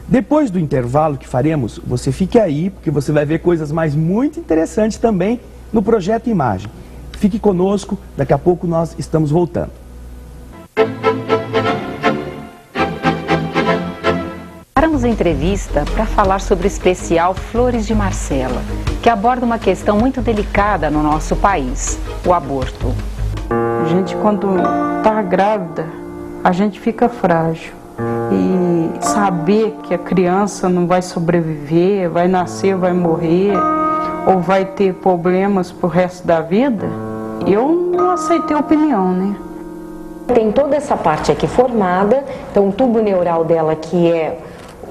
Depois do intervalo que faremos, você fique aí, porque você vai ver coisas mais muito interessantes também no Projeto Imagem. Fique conosco, daqui a pouco nós estamos voltando. Paramos a entrevista para falar sobre o especial Flores de Marcela, que aborda uma questão muito delicada no nosso país, o aborto. A gente, quando está grávida, a gente fica frágil. E saber que a criança não vai sobreviver, vai nascer, vai morrer, ou vai ter problemas pro resto da vida, eu não aceitei a opinião, né? Tem toda essa parte aqui formada, então o tubo neural dela, que é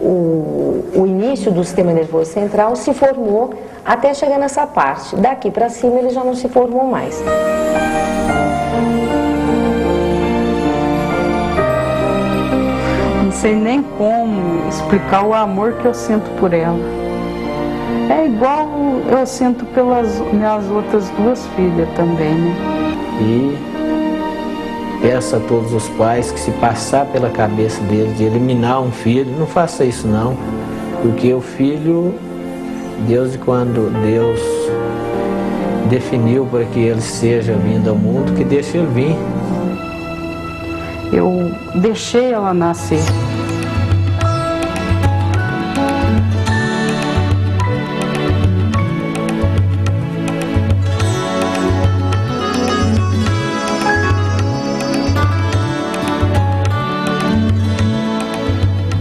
o início do sistema nervoso central, se formou até chegar nessa parte. Daqui para cima ele já não se formou mais. Não sei nem como explicar o amor que eu sinto por ela. É igual eu sinto pelas minhas outras duas filhas também, né? E peço a todos os pais que, se passar pela cabeça deles de eliminar um filho, não faça isso não, porque o filho, quando Deus definiu para que ele seja vindo ao mundo, que deixe ele vir. Eu deixei ela nascer.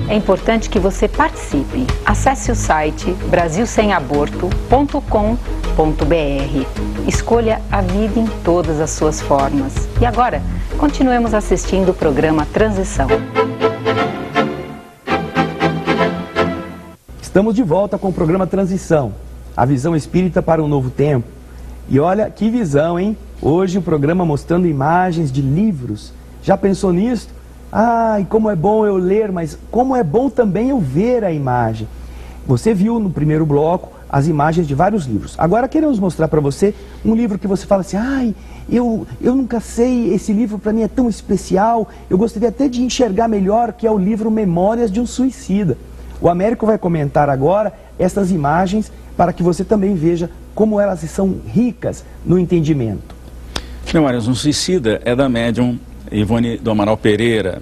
É importante que você participe. Acesse o site brasilsemaborto.com.br. Escolha a vida em todas as suas formas. E agora, continuemos assistindo o programa Transição. Estamos de volta com o programa Transição, a visão espírita para um novo tempo. E olha que visão, hein? Hoje o programa mostrando imagens de livros. Já pensou nisso? Ai, como é bom eu ler, mas como é bom também eu ver a imagem. Você viu no primeiro bloco as imagens de vários livros. Agora queremos mostrar para você um livro que você fala assim, ai, eu nunca sei, esse livro para mim é tão especial, eu gostaria até de enxergar melhor, que é o livro Memórias de um Suicida. O Américo vai comentar agora essas imagens para que você também veja como elas são ricas no entendimento. Memórias de um Suicida é da médium Ivone do Amaral Pereira,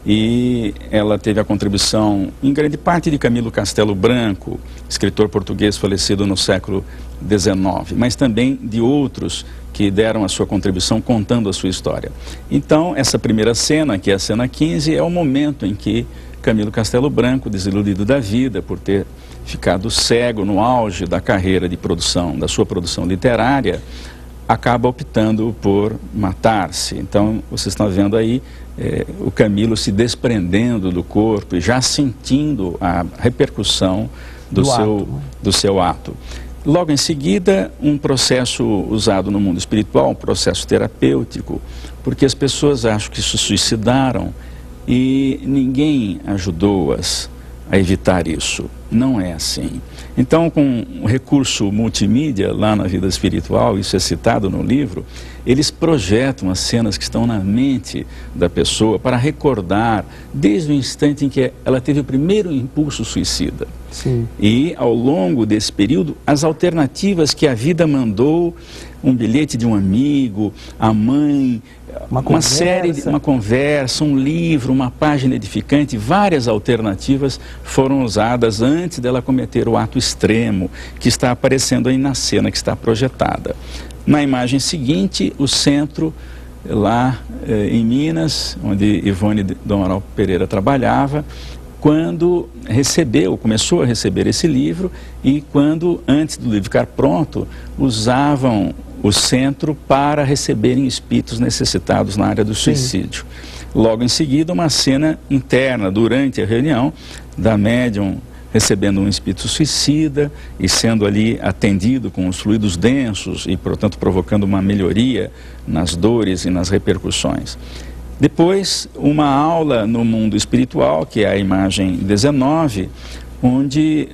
e ela teve a contribuição em grande parte de Camilo Castelo Branco, escritor português falecido no século XIX, mas também de outros que deram a sua contribuição contando a sua história. Então, essa primeira cena, que é a cena 15, é o momento em que Camilo Castelo Branco, desiludido da vida por ter ficado cego no auge da carreira de produção, da sua produção literária, acaba optando por matar-se. Então, vocês estão vendo aí o Camilo se desprendendo do corpo e já sentindo a repercussão do seu ato. Logo em seguida, um processo usado no mundo espiritual, um processo terapêutico, porque as pessoas acham que se suicidaram e ninguém ajudou-as a evitar isso. Não é assim. Então, com o recurso multimídia, lá na vida espiritual, isso é citado no livro, eles projetam as cenas que estão na mente da pessoa para recordar desde o instante em que ela teve o primeiro impulso suicida. Sim. E, ao longo desse período, as alternativas que a vida mandou, um bilhete de um amigo, a mãe, uma conversa, um livro, uma página edificante, várias alternativas foram usadas antes dela cometer o ato extremo que está aparecendo aí na cena que está projetada. Na imagem seguinte, o centro lá em Minas, onde Ivone do Amaral Pereira trabalhava, quando começou a receber esse livro, e quando, antes do livro ficar pronto, usavam o centro para receberem espíritos necessitados na área do suicídio. Logo em seguida, uma cena interna, durante a reunião, da médium recebendo um espírito suicida e sendo ali atendido com os fluidos densos e, portanto, provocando uma melhoria nas dores e nas repercussões. Depois, uma aula no mundo espiritual, que é a imagem 19, onde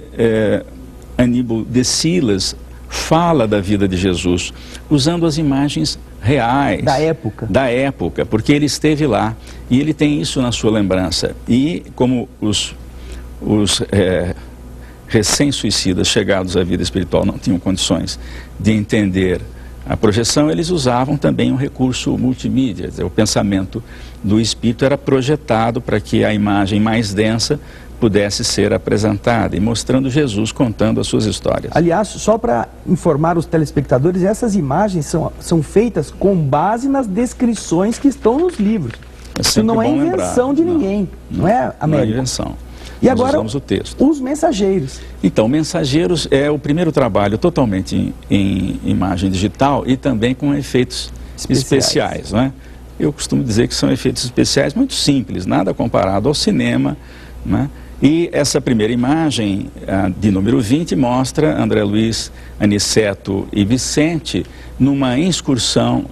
Aníbal de Silas fala da vida de Jesus, usando as imagens reais. Da época, porque ele esteve lá, e ele tem isso na sua lembrança. E como os os recém-suicidas chegados à vida espiritual não tinham condições de entender a projeção, eles usavam também um recurso multimídia. O pensamento do espírito era projetado para que a imagem mais densa pudesse ser apresentada, e mostrando Jesus contando as suas histórias. Aliás, só para informar os telespectadores, essas imagens são feitas com base nas descrições que estão nos livros. Isso não é invenção de ninguém, não é, Américo? Não é invenção. E agora, usamos o texto. Os mensageiros. Então, Mensageiros é o primeiro trabalho totalmente em imagem digital e também com efeitos especiais, não é? Eu costumo dizer que são efeitos especiais muito simples, nada comparado ao cinema, né? E essa primeira imagem, de número 20, mostra André Luiz, Aniceto e Vicente numa excursão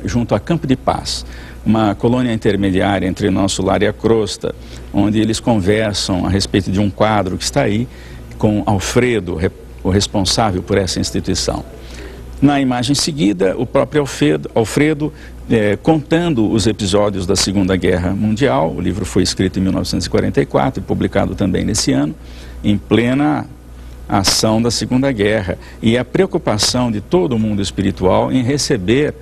junto a Campo de Paz, uma colônia intermediária entre Nosso Lar e a Crosta, onde eles conversam a respeito de um quadro que está aí, com Alfredo, o responsável por essa instituição. Na imagem seguida, o próprio Alfredo contando os episódios da Segunda Guerra Mundial. O livro foi escrito em 1944 e publicado também nesse ano, em plena ação da Segunda Guerra. E a preocupação de todo o mundo espiritual em receber,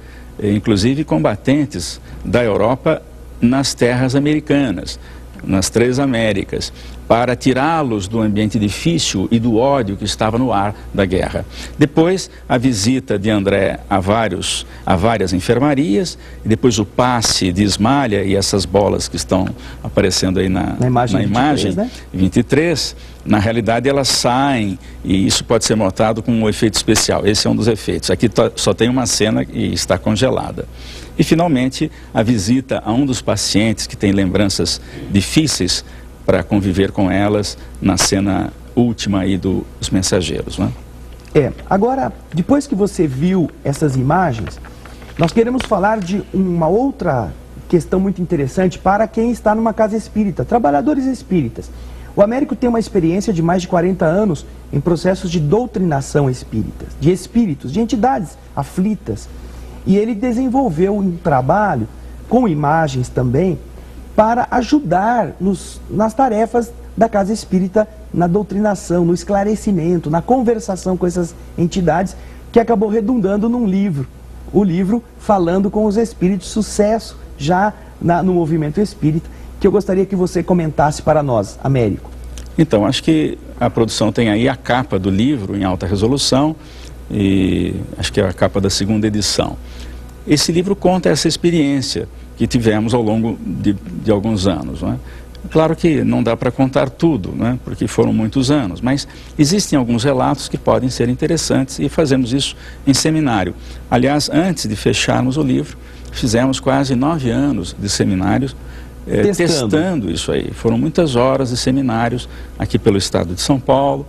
inclusive, combatentes da Europa nas terras americanas, nas Três Américas, para tirá-los do ambiente difícil e do ódio que estava no ar da guerra. Depois, a visita de André a várias enfermarias, e depois o passe de Ismália e essas bolas que estão aparecendo aí na imagem 23, né? 23, na realidade elas saem, e isso pode ser notado com um efeito especial. Esse é um dos efeitos. Aqui só tem uma cena e está congelada. E, finalmente, a visita a um dos pacientes que tem lembranças difíceis para conviver com elas na cena última aí dos Mensageiros, né? Agora, depois que você viu essas imagens, nós queremos falar de uma outra questão muito interessante para quem está numa casa espírita, trabalhadores espíritas. O Américo tem uma experiência de mais de 40 anos em processos de doutrinação espírita, de espíritos, de entidades aflitas. E ele desenvolveu um trabalho com imagens também para ajudar nas tarefas da casa espírita, na doutrinação, no esclarecimento, na conversação com essas entidades, que acabou redundando num livro. O livro Falando com os Espíritos, sucesso já no movimento espírita, que eu gostaria que você comentasse para nós, Américo. Então, acho que a produção tem aí a capa do livro em alta resolução, e acho que é a capa da segunda edição. Esse livro conta essa experiência que tivemos ao longo de alguns anos, não é? Claro que não dá para contar tudo, né? Porque foram muitos anos, mas existem alguns relatos que podem ser interessantes e fazemos isso em seminário. Aliás, antes de fecharmos o livro, fizemos quase 9 anos de seminários testando isso aí. Foram muitas horas de seminários aqui pelo estado de São Paulo,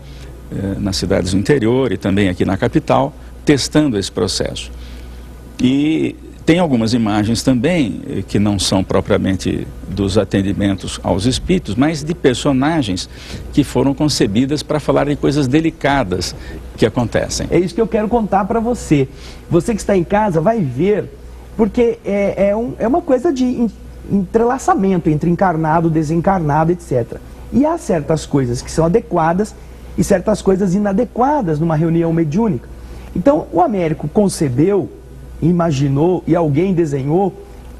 nas cidades do interior e também aqui na capital, testando esse processo. E tem algumas imagens também que não são propriamente dos atendimentos aos espíritos, mas de personagens que foram concebidas para falar de coisas delicadas que acontecem. É isso que eu quero contar para você. Você que está em casa vai ver, porque é uma coisa de entrelaçamento entre encarnado, desencarnado, etc. E há certas coisas que são adequadas e certas coisas inadequadas numa reunião mediúnica. Então, o Américo concebeu, imaginou e alguém desenhou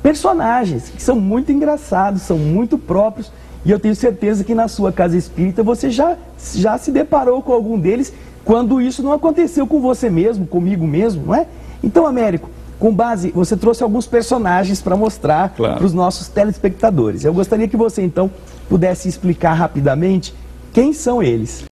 personagens que são muito engraçados, são muito próprios, e eu tenho certeza que na sua casa espírita você já se deparou com algum deles, quando isso não aconteceu com você mesmo, comigo mesmo, não é? Então, Américo, com base, você trouxe alguns personagens para mostrar para os nossos telespectadores. Eu gostaria que você então pudesse explicar rapidamente quem são eles.